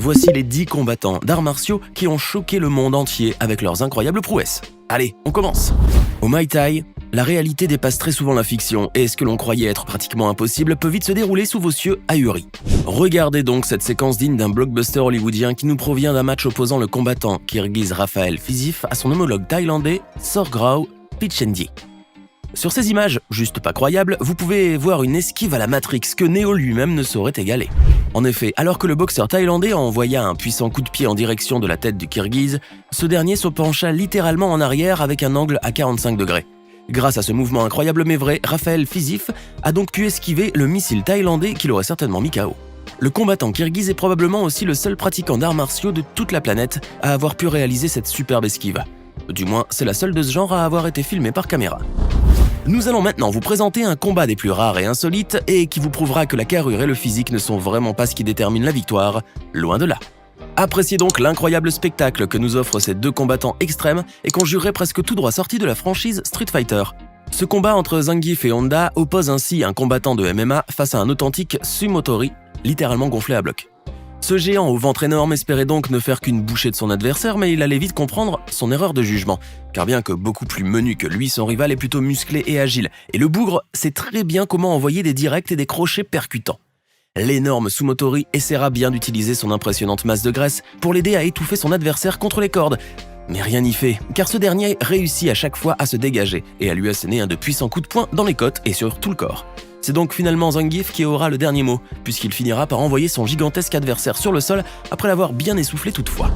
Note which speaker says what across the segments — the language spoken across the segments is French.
Speaker 1: Voici les 10 combattants d'arts martiaux qui ont choqué le monde entier avec leurs incroyables prouesses. Allez, on commence. Au Muay Thai, la réalité dépasse très souvent la fiction et ce que l'on croyait être pratiquement impossible peut vite se dérouler sous vos cieux ahuris. Regardez donc cette séquence digne d'un blockbuster hollywoodien qui nous provient d'un match opposant le combattant kirghize Rafael Fiziev à son homologue thaïlandais Sorgrao Pichendie. Sur ces images, juste pas croyables, vous pouvez voir une esquive à la Matrix que Neo lui-même ne saurait égaler. En effet, alors que le boxeur thaïlandais envoya un puissant coup de pied en direction de la tête du kirghize, ce dernier se pencha littéralement en arrière avec un angle à 45 degrés. Grâce à ce mouvement incroyable mais vrai, Rafael Fiziev a donc pu esquiver le missile thaïlandais qui l'aurait certainement mis KO. Le combattant kirghize est probablement aussi le seul pratiquant d'arts martiaux de toute la planète à avoir pu réaliser cette superbe esquive. Du moins, c'est la seule de ce genre à avoir été filmée par caméra. Nous allons maintenant vous présenter un combat des plus rares et insolites et qui vous prouvera que la carrure et le physique ne sont vraiment pas ce qui détermine la victoire, loin de là. Appréciez donc l'incroyable spectacle que nous offrent ces deux combattants extrêmes et qu'on jurerait presque tout droit sortis de la franchise Street Fighter. Ce combat entre Zangief et Honda oppose ainsi un combattant de MMA face à un authentique Sumotori, littéralement gonflé à bloc. Ce géant au ventre énorme espérait donc ne faire qu'une bouchée de son adversaire, mais il allait vite comprendre son erreur de jugement, car bien que beaucoup plus menu que lui, son rival est plutôt musclé et agile, et le bougre sait très bien comment envoyer des directs et des crochets percutants. L'énorme Sumotori essaiera bien d'utiliser son impressionnante masse de graisse pour l'aider à étouffer son adversaire contre les cordes. Mais rien n'y fait, car ce dernier réussit à chaque fois à se dégager et à lui asséner un de puissants coups de poing dans les côtes et sur tout le corps. C'est donc finalement Zangief qui aura le dernier mot, puisqu'il finira par envoyer son gigantesque adversaire sur le sol après l'avoir bien essoufflé toutefois.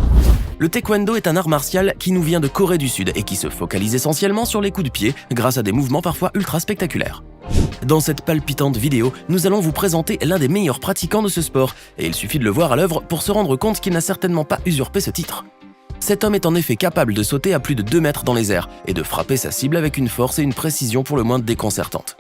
Speaker 1: Le taekwondo est un art martial qui nous vient de Corée du Sud et qui se focalise essentiellement sur les coups de pied grâce à des mouvements parfois ultra spectaculaires. Dans cette palpitante vidéo, nous allons vous présenter l'un des meilleurs pratiquants de ce sport, et il suffit de le voir à l'œuvre pour se rendre compte qu'il n'a certainement pas usurpé ce titre. Cet homme est en effet capable de sauter à plus de 2 mètres dans les airs et de frapper sa cible avec une force et une précision pour le moins déconcertantes.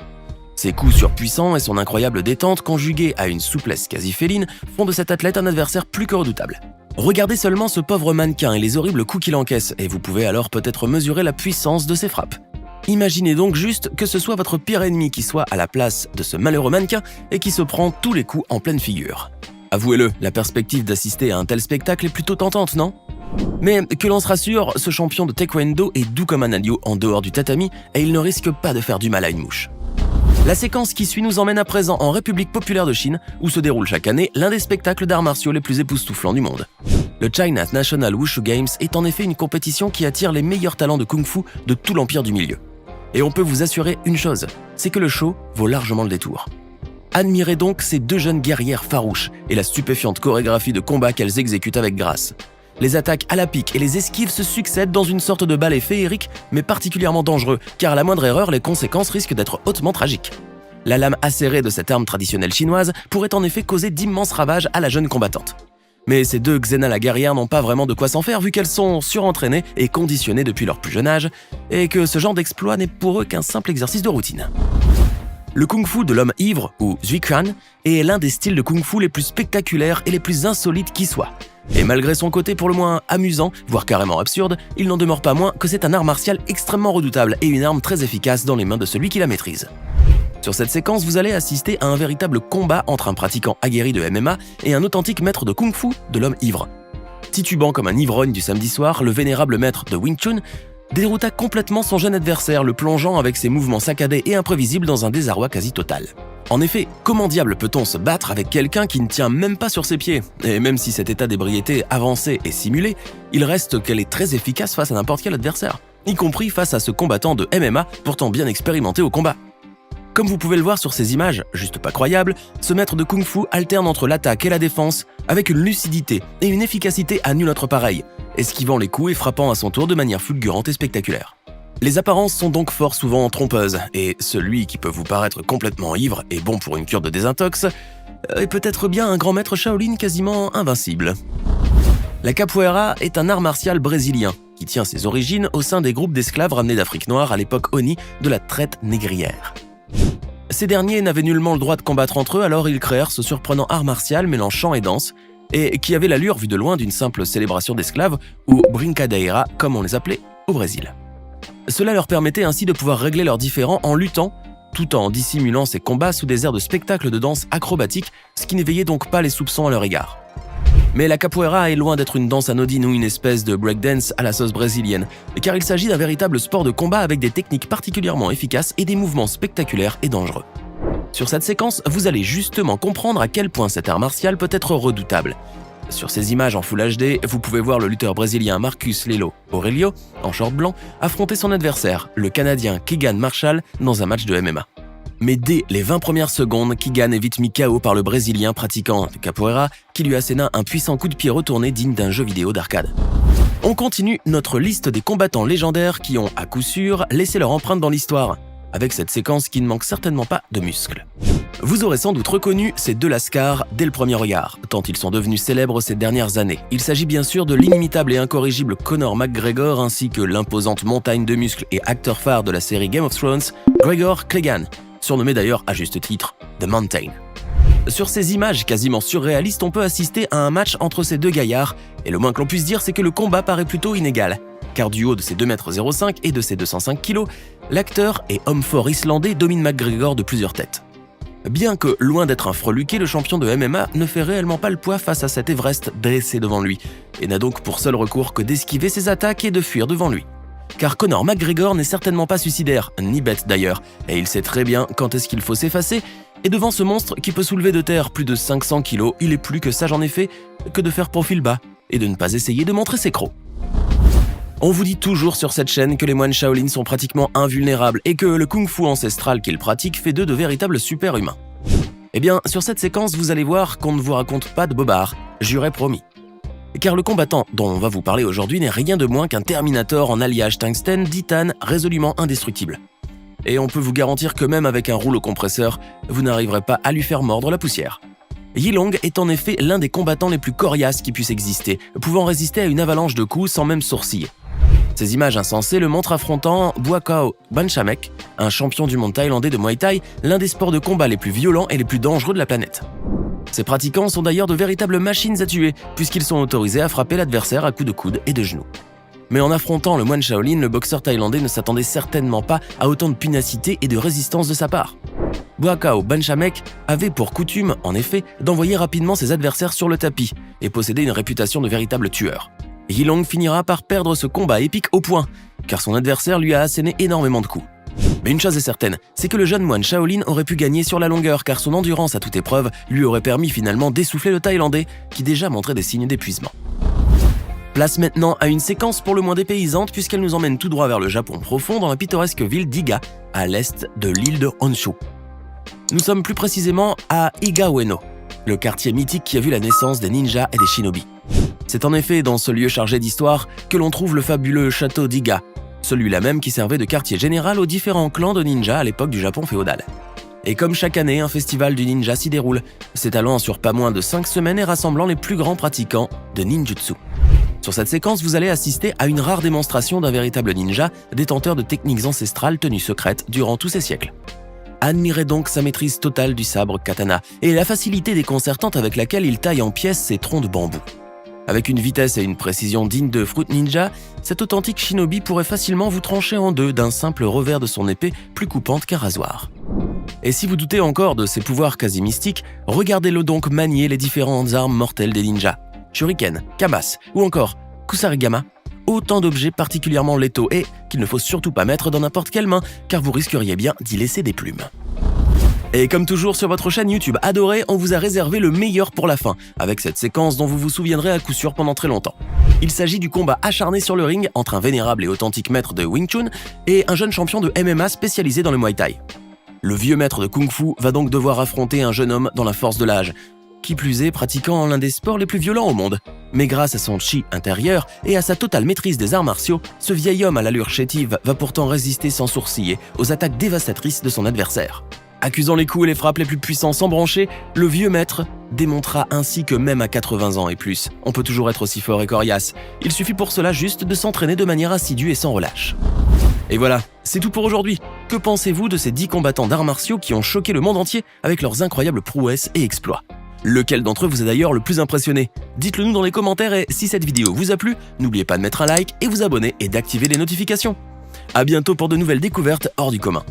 Speaker 1: Ses coups surpuissants et son incroyable détente, conjugués à une souplesse quasi féline, font de cet athlète un adversaire plus que redoutable. Regardez seulement ce pauvre mannequin et les horribles coups qu'il encaisse, et vous pouvez alors peut-être mesurer la puissance de ses frappes. Imaginez donc juste que ce soit votre pire ennemi qui soit à la place de ce malheureux mannequin et qui se prend tous les coups en pleine figure. Avouez-le, la perspective d'assister à un tel spectacle est plutôt tentante, non ? Mais que l'on se rassure, ce champion de taekwondo est doux comme un agneau en dehors du tatami et il ne risque pas de faire du mal à une mouche. La séquence qui suit nous emmène à présent en République populaire de Chine, où se déroule chaque année l'un des spectacles d'arts martiaux les plus époustouflants du monde. Le China National Wushu Games est en effet une compétition qui attire les meilleurs talents de kung-fu de tout l'empire du milieu. Et on peut vous assurer une chose, c'est que le show vaut largement le détour. Admirez donc ces deux jeunes guerrières farouches et la stupéfiante chorégraphie de combat qu'elles exécutent avec grâce. Les attaques à la pique et les esquives se succèdent dans une sorte de ballet féerique, mais particulièrement dangereux, car à la moindre erreur, les conséquences risquent d'être hautement tragiques. La lame acérée de cette arme traditionnelle chinoise pourrait en effet causer d'immenses ravages à la jeune combattante. Mais ces deux Xena la guerrière n'ont pas vraiment de quoi s'en faire vu qu'elles sont surentraînées et conditionnées depuis leur plus jeune âge, et que ce genre d'exploit n'est pour eux qu'un simple exercice de routine. Le kung-fu de l'homme ivre, ou Zhuiquan, est l'un des styles de kung-fu les plus spectaculaires et les plus insolites qui soient. Et malgré son côté pour le moins amusant, voire carrément absurde, il n'en demeure pas moins que c'est un art martial extrêmement redoutable et une arme très efficace dans les mains de celui qui la maîtrise. Sur cette séquence, vous allez assister à un véritable combat entre un pratiquant aguerri de MMA et un authentique maître de kung-fu de l'homme ivre. Titubant comme un ivrogne du samedi soir, le vénérable maître de Wing Chun dérouta complètement son jeune adversaire, le plongeant avec ses mouvements saccadés et imprévisibles dans un désarroi quasi total. En effet, comment diable peut-on se battre avec quelqu'un qui ne tient même pas sur ses pieds ? Et même si cet état d'ébriété avancé est simulé, il reste qu'elle est très efficace face à n'importe quel adversaire, y compris face à ce combattant de MMA pourtant bien expérimenté au combat. Comme vous pouvez le voir sur ces images, juste pas croyables, ce maître de kung-fu alterne entre l'attaque et la défense avec une lucidité et une efficacité à nul autre pareil, esquivant les coups et frappant à son tour de manière fulgurante et spectaculaire. Les apparences sont donc fort souvent trompeuses, et celui qui peut vous paraître complètement ivre et bon pour une cure de désintox est peut-être bien un grand maître Shaolin quasiment invincible. La capoeira est un art martial brésilien qui tient ses origines au sein des groupes d'esclaves ramenés d'Afrique noire à l'époque Oni de la traite négrière. Ces derniers n'avaient nullement le droit de combattre entre eux, alors ils créèrent ce surprenant art martial mêlant chant et danse, et qui avait l'allure vue de loin d'une simple célébration d'esclaves, ou brincadeira comme on les appelait au Brésil. Cela leur permettait ainsi de pouvoir régler leurs différends en luttant, tout en dissimulant ces combats sous des airs de spectacle de danse acrobatique, ce qui n'éveillait donc pas les soupçons à leur égard. Mais la capoeira est loin d'être une danse anodine ou une espèce de breakdance à la sauce brésilienne, car il s'agit d'un véritable sport de combat avec des techniques particulièrement efficaces et des mouvements spectaculaires et dangereux. Sur cette séquence, vous allez justement comprendre à quel point cet art martial peut être redoutable. Sur ces images en Full HD, vous pouvez voir le lutteur brésilien Marcus Lelo Aurelio, en short blanc, affronter son adversaire, le Canadien Keegan Marshall, dans un match de MMA. Mais dès les 20 premières secondes, Keegan est vite mis KO par le Brésilien pratiquant de capoeira qui lui asséna un puissant coup de pied retourné digne d'un jeu vidéo d'arcade. On continue notre liste des combattants légendaires qui ont, à coup sûr, laissé leur empreinte dans l'histoire, avec cette séquence qui ne manque certainement pas de muscles. Vous aurez sans doute reconnu ces deux lascars dès le premier regard, tant ils sont devenus célèbres ces dernières années. Il s'agit bien sûr de l'inimitable et incorrigible Conor McGregor ainsi que l'imposante montagne de muscles et acteur phare de la série Game of Thrones, Gregor Clegane, surnommé d'ailleurs à juste titre The Mountain. Sur ces images quasiment surréalistes, on peut assister à un match entre ces deux gaillards, et le moins que l'on puisse dire c'est que le combat paraît plutôt inégal, car du haut de ses 2,05 m et de ses 205 kg, l'acteur et homme fort islandais domine McGregor de plusieurs têtes. Bien que loin d'être un freluqué, le champion de MMA ne fait réellement pas le poids face à cet Everest dressé devant lui, et n'a donc pour seul recours que d'esquiver ses attaques et de fuir devant lui. Car Conor McGregor n'est certainement pas suicidaire, ni bête d'ailleurs, et il sait très bien quand est-ce qu'il faut s'effacer, et devant ce monstre qui peut soulever de terre plus de 500 kg, il est plus que sage en effet que de faire profil bas, et de ne pas essayer de montrer ses crocs. On vous dit toujours sur cette chaîne que les moines Shaolin sont pratiquement invulnérables et que le kung-fu ancestral qu'ils pratiquent fait d'eux de véritables super-humains. Eh bien, sur cette séquence, vous allez voir qu'on ne vous raconte pas de bobards, juré promis. Car le combattant dont on va vous parler aujourd'hui n'est rien de moins qu'un Terminator en alliage tungstène-titane résolument indestructible. Et on peut vous garantir que même avec un rouleau compresseur, vous n'arriverez pas à lui faire mordre la poussière. Yilong est en effet l'un des combattants les plus coriaces qui puissent exister, pouvant résister à une avalanche de coups sans même sourciller. Ces images insensées le montrent affrontant Buakaw Banchamek, un champion du monde thaïlandais de Muay Thai, l'un des sports de combat les plus violents et les plus dangereux de la planète. Ces pratiquants sont d'ailleurs de véritables machines à tuer, puisqu'ils sont autorisés à frapper l'adversaire à coups de coude et de genoux. Mais en affrontant le moine Shaolin, le boxeur thaïlandais ne s'attendait certainement pas à autant de pugnacité et de résistance de sa part. Buakaw Banchamek avait pour coutume, en effet, d'envoyer rapidement ses adversaires sur le tapis et possédait une réputation de véritable tueur. Yilong finira par perdre ce combat épique au point, car son adversaire lui a asséné énormément de coups. Mais une chose est certaine, c'est que le jeune moine Shaolin aurait pu gagner sur la longueur car son endurance à toute épreuve lui aurait permis finalement d'essouffler le Thaïlandais qui déjà montrait des signes d'épuisement. Place maintenant à une séquence pour le moins dépaysante puisqu'elle nous emmène tout droit vers le Japon profond dans la pittoresque ville d'Iga, à l'est de l'île de Honshu. Nous sommes plus précisément à Iga Ueno, le quartier mythique qui a vu la naissance des ninjas et des shinobi. C'est en effet dans ce lieu chargé d'histoire que l'on trouve le fabuleux château d'Iga, celui-là même qui servait de quartier général aux différents clans de ninjas à l'époque du Japon féodal. Et comme chaque année, un festival du ninja s'y déroule, s'étalant sur pas moins de 5 semaines et rassemblant les plus grands pratiquants de ninjutsu. Sur cette séquence, vous allez assister à une rare démonstration d'un véritable ninja, détenteur de techniques ancestrales tenues secrètes durant tous ces siècles. Admirez donc sa maîtrise totale du sabre katana et la facilité déconcertante avec laquelle il taille en pièces ses troncs de bambou. Avec une vitesse et une précision dignes de Fruit Ninja, cet authentique shinobi pourrait facilement vous trancher en deux d'un simple revers de son épée plus coupante qu'un rasoir. Et si vous doutez encore de ses pouvoirs quasi mystiques, regardez-le donc manier les différentes armes mortelles des ninjas. Shuriken, Kabas ou encore Kusarigama, autant d'objets particulièrement létaux et qu'il ne faut surtout pas mettre dans n'importe quelle main car vous risqueriez bien d'y laisser des plumes. Et comme toujours sur votre chaîne YouTube adorée, on vous a réservé le meilleur pour la fin, avec cette séquence dont vous vous souviendrez à coup sûr pendant très longtemps. Il s'agit du combat acharné sur le ring entre un vénérable et authentique maître de Wing Chun et un jeune champion de MMA spécialisé dans le Muay Thai. Le vieux maître de Kung Fu va donc devoir affronter un jeune homme dans la force de l'âge, qui plus est pratiquant l'un des sports les plus violents au monde. Mais grâce à son chi intérieur et à sa totale maîtrise des arts martiaux, ce vieil homme à l'allure chétive va pourtant résister sans sourciller aux attaques dévastatrices de son adversaire. Accusant les coups et les frappes les plus puissants sans brancher, le vieux maître démontra ainsi que même à 80 ans et plus, on peut toujours être aussi fort et coriace. Il suffit pour cela juste de s'entraîner de manière assidue et sans relâche. Et voilà, c'est tout pour aujourd'hui. Que pensez-vous de ces 10 combattants d'arts martiaux qui ont choqué le monde entier avec leurs incroyables prouesses et exploits ? Lequel d'entre eux vous a d'ailleurs le plus impressionné ? Dites-le nous dans les commentaires et si cette vidéo vous a plu, n'oubliez pas de mettre un like et vous abonner et d'activer les notifications. À bientôt pour de nouvelles découvertes hors du commun.